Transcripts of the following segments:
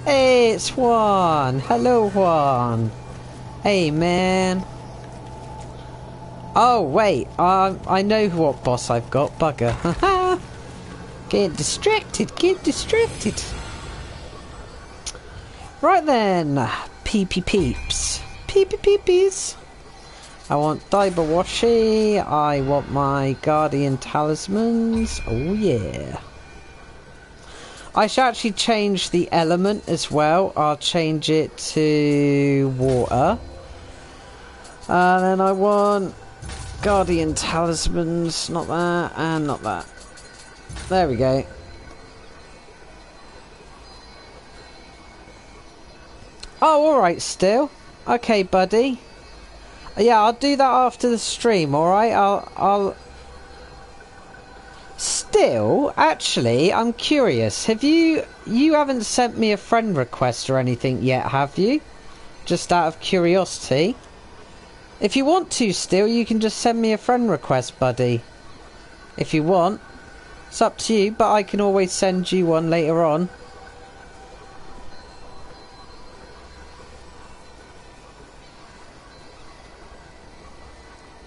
Hey, it's Juan. Hello, Juan. Hey, man. Oh, wait. I know what boss I've got. Bugger. Haha. Get distracted. Get distracted. Right then. Peepee peeps. Peepee peepees. I want Daiba Washi. I want my Guardian Talismans. Oh, yeah. I should actually change the element as well. I'll change it to water. Then I want Guardian Talismans. Not that, and not that. There we go. Oh, alright, still. Okay, buddy. Yeah, I'll do that after the stream, alright? I'll... Still, actually, I'm curious. Have you haven't sent me a friend request or anything yet, have you? Just out of curiosity. If you want to still, you can just send me a friend request, buddy. If you want. It's up to you, but I can always send you one later on.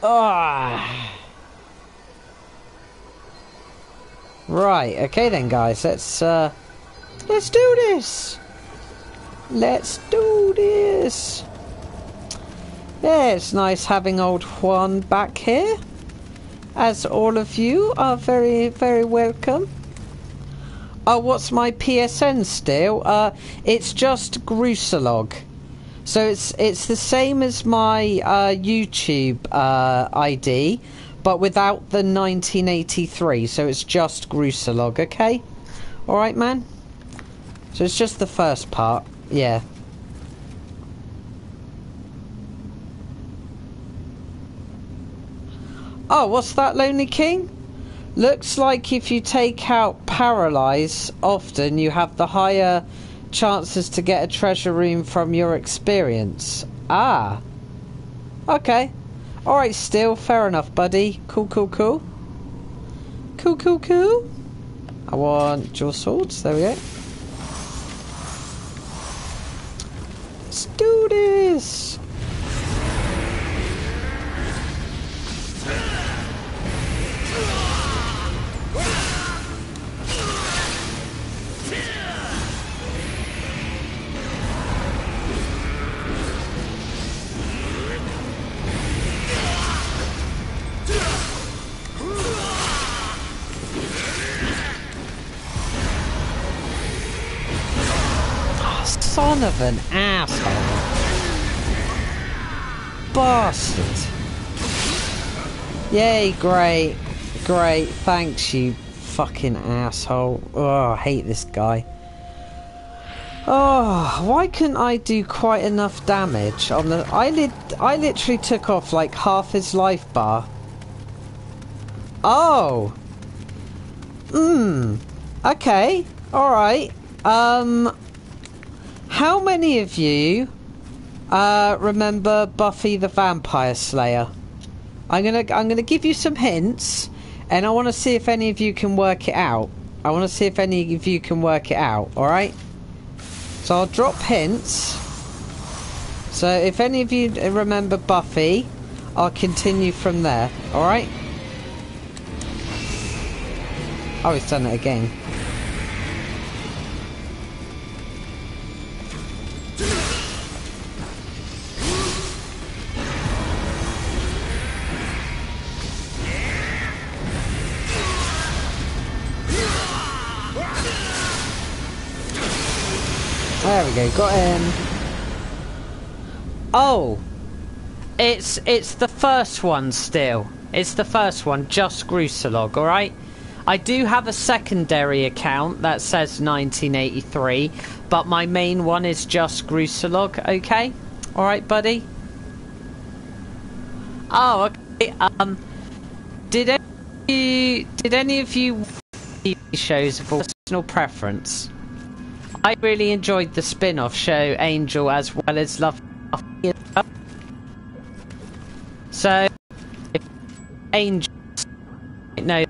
Ah. Right, okay then guys, let's do this! Let's do this! Yeah, it's nice having old Juan back here. As all of you are very, very welcome. Oh, what's my PSN still? It's just Grusalog. So it's the same as my YouTube ID, but without the 1983, so it's just Grusalog, okay? Alright, man? So it's just the first part, yeah. Oh, what's that, Lonely King? Looks like if you take out Paralyze often, you have the higher chances to get a treasure room from your experience. Ah. Okay. Alright, still, fair enough, buddy. Cool, cool, cool. Cool, cool, cool. I want dual swords, there we go. Let's do this! Son of an asshole. Bastard. Yay, great. Great, thanks you fucking asshole. Oh, I hate this guy. Oh, why couldn't I do quite enough damage on the... I literally took off like half his life bar. Oh. Okay. Alright. How many of you remember Buffy the Vampire Slayer? I'm gonna give you some hints, and I want to see if any of you can work it out. I want to see if any of you can work it out. All right. So I'll drop hints. So if any of you remember Buffy, I'll continue from there. All right. Oh, he's done it again. There we go, got him. Oh, it's the first one still. It's the first one, just Grusalog, alright? I do have a secondary account that says 1983, but my main one is just Grusalog, okay? Alright, buddy? Oh, okay, did any of you watch TV shows of personal preference? I really enjoyed the spin-off show Angel as well as Love. So, if Angel, no,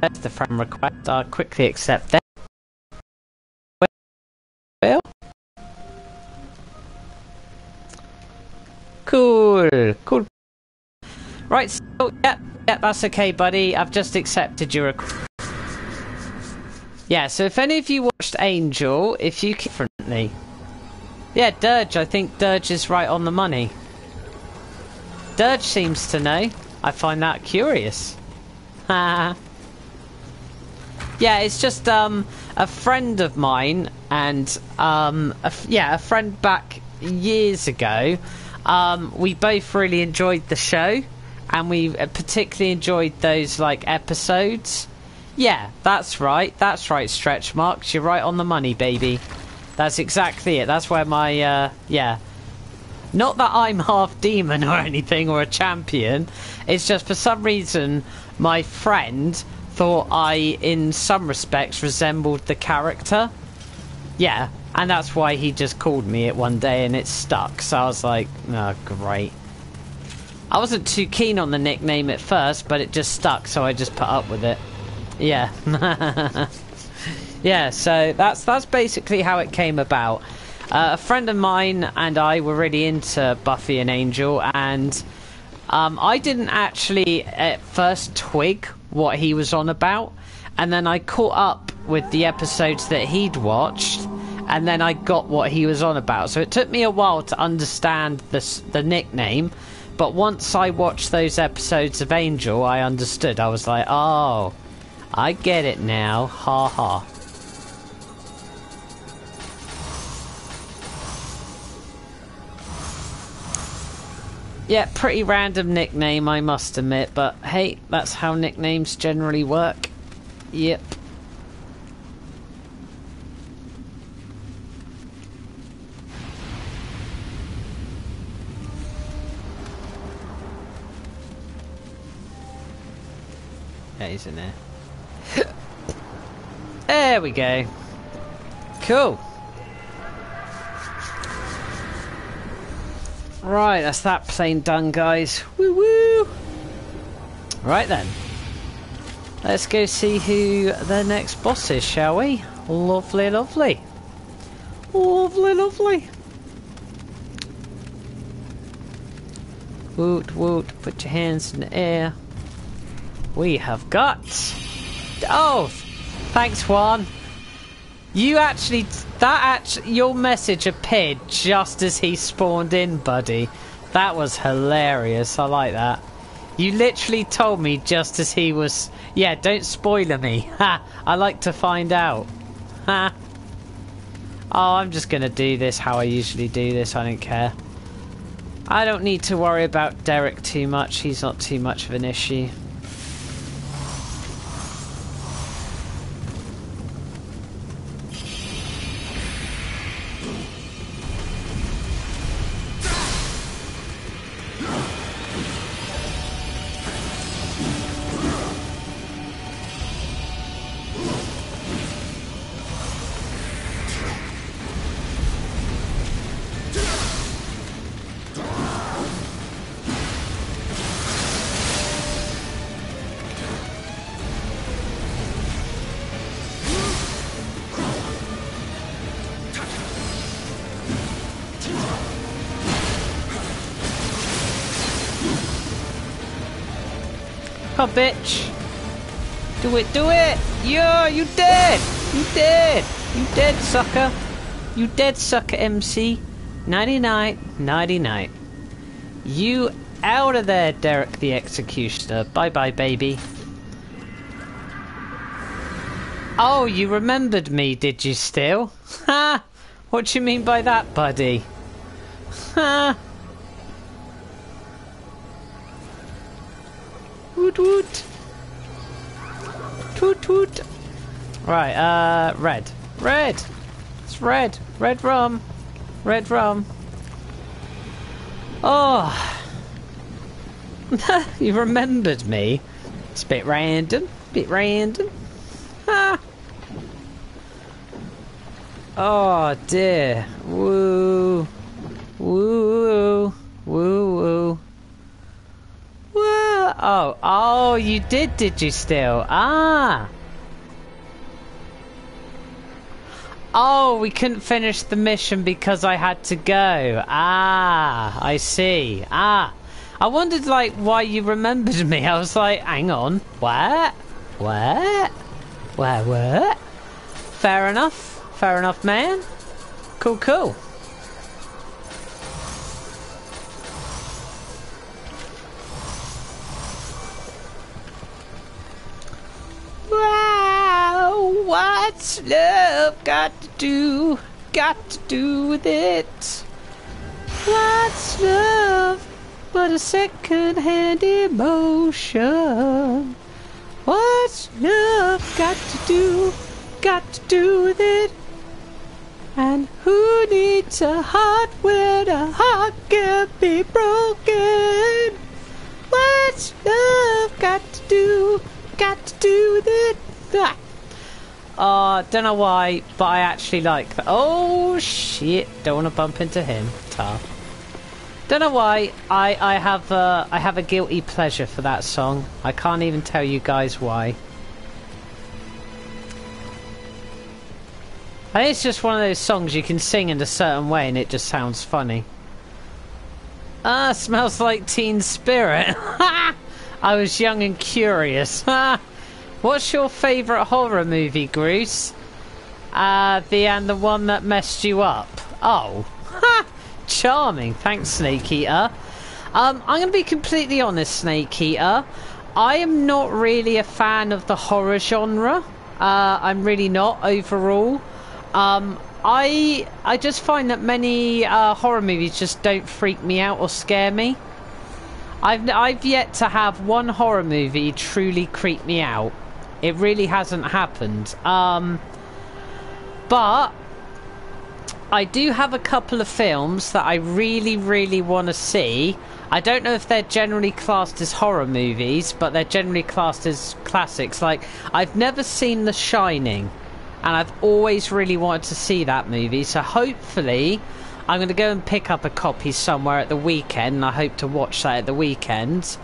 there's the friend request. I'll quickly accept that. Well, Cool. Right, so, yep, that's okay, buddy. I've just accepted your request. Yeah, so if any of you watched Angel, if you differently. Yeah, Dirge, I think Dirge is right on the money. Dirge seems to know. I find that curious. Yeah, it's just a friend of mine and a friend back years ago. We both really enjoyed the show, and we particularly enjoyed those like episodes. Yeah, that's right, stretch marks. You're right on the money, baby. That's exactly it. That's where my yeah. Not that I'm half demon or anything or a champion. It's just for some reason my friend thought I, in some respects, resembled the character. Yeah, and that's why he just called me it one day and it stuck. So I was like, oh, great. I wasn't too keen on the nickname at first, but it just stuck, so I just put up with it. Yeah. Yeah, so that's basically how it came about. A friend of mine and I were really into Buffy and Angel, and I didn't actually at first twig what he was on about, and then I caught up with the episodes that he'd watched, and then I got what he was on about. So it took me a while to understand the nickname, but once I watched those episodes of Angel, I understood. I was like, oh, I get it now. Ha ha. Yeah, pretty random nickname, I must admit, but hey, that's how nicknames generally work. Yep. Yeah, he's in there. There we go. Cool. Right, that's that plane done, guys. Woo woo! Right then. Let's go see who the next boss is, shall we? Lovely, lovely. Lovely, lovely. Woot, woot. Put your hands in the air. We have got... Oh! Thanks, Juan. You actually... your message appeared just as he spawned in, buddy. That was hilarious. I like that. You literally told me just as he was... Yeah, don't spoiler me. Ha! I like to find out. Ha! Oh, I'm just gonna do this how I usually do this. I don't care. I don't need to worry about Derek too much. He's not too much of an issue. Oh, bitch. Do it, do it. Yeah, you dead. You dead. You dead, sucker. You dead, sucker, MC. Nighty-night. Nighty-night. You out of there, Derek the Executioner. Bye-bye, baby. Oh, you remembered me, did you still? Ha! What do you mean by that, buddy? Ha! Woot woot. Toot toot. Right, red. Red! It's red. Red rum. Red rum. Oh. You remembered me. It's a bit random. Bit random. Ah. Oh dear. Woo. Woo. Woo woo. Oh, oh, you did you still? Ah. Oh, we couldn't finish the mission because I had to go. Ah, I see. Ah, I wondered, like, why you remembered me. I was like, hang on. What? What? What? Fair enough. Fair enough, man. Cool, cool. Wow, what's love got to do with it? What's love but a second-hand emotion? What's love got to do with it? And who needs a heart when a heart can be broken? What's love got to do with it? Don't know why, but I actually like that. Oh shit! Don't want to bump into him. Tough. Don't know why. I have a guilty pleasure for that song. I can't even tell you guys why. I think it's just one of those songs you can sing in a certain way and it just sounds funny. Smells like Teen Spirit. I was young and curious. What's your favourite horror movie, Bruce? The one that messed you up. Oh. Charming. Thanks, Snake Eater. I'm going to be completely honest, Snake Eater. I am not really a fan of the horror genre. I'm really not overall. I just find that many horror movies just don't freak me out or scare me. I've yet to have one horror movie truly creep me out. It really hasn't happened. But I do have a couple of films that I really, really want to see. I don't know if they're generally classed as horror movies, but they're generally classed as classics. Like, I've never seen The Shining, and I've always really wanted to see that movie. So hopefully I'm going to go and pick up a copy somewhere at the weekend, and I hope to watch that at the weekend.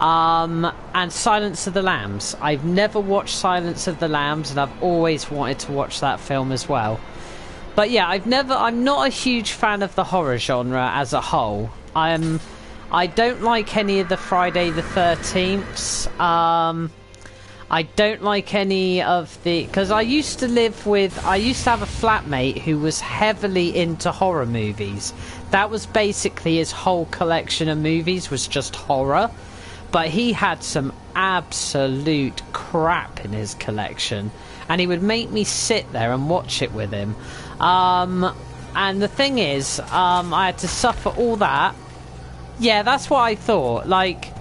And Silence of the Lambs. I've never watched Silence of the Lambs, and I've always wanted to watch that film as well. But yeah, I'm not a huge fan of the horror genre as a whole. I don't like any of the Friday the 13th. I don't like any of the... Because I used to have a flatmate who was heavily into horror movies. That was basically his whole collection of movies, was just horror. But he had some absolute crap in his collection. And he would make me sit there and watch it with him. And the thing is, I had to suffer all that. Yeah, that's what I thought. Like,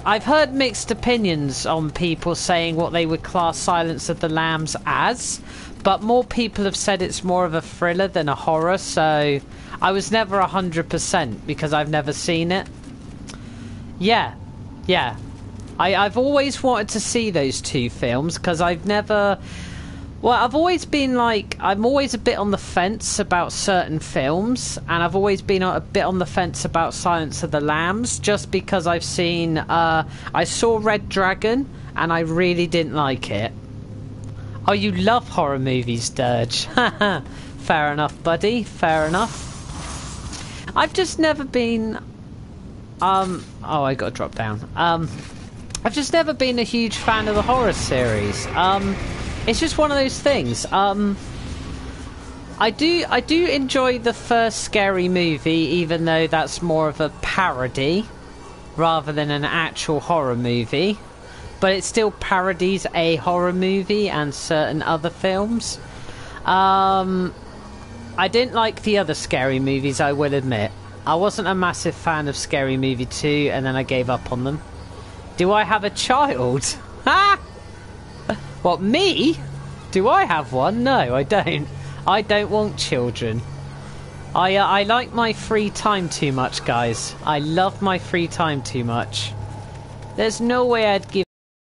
I've heard mixed opinions on people saying what they would class Silence of the Lambs as, but more people have said it's more of a thriller than a horror, so I was never 100% because I've never seen it. Yeah. I've always wanted to see those two films because I've never... Well, I've always been like... I'm always a bit on the fence about certain films, and I've always been a bit on the fence about Silence of the Lambs, just because I've seen... I saw Red Dragon, and I really didn't like it. Oh, you love horror movies, Dirge. Fair enough, buddy. Fair enough. I've just never been... Oh, I got to drop down. I've just never been a huge fan of the horror series. It's just one of those things. I do enjoy the first Scary Movie, even though that's more of a parody rather than an actual horror movie. But it still parodies a horror movie and certain other films. I didn't like the other Scary Movies, I will admit. I wasn't a massive fan of Scary Movie 2, and then I gave up on them. Do I have a child? Ha! What, me? Do I have one? No, I don't. I don't want children. I like my free time too much, guys. I love my free time too much. There's no way I'd give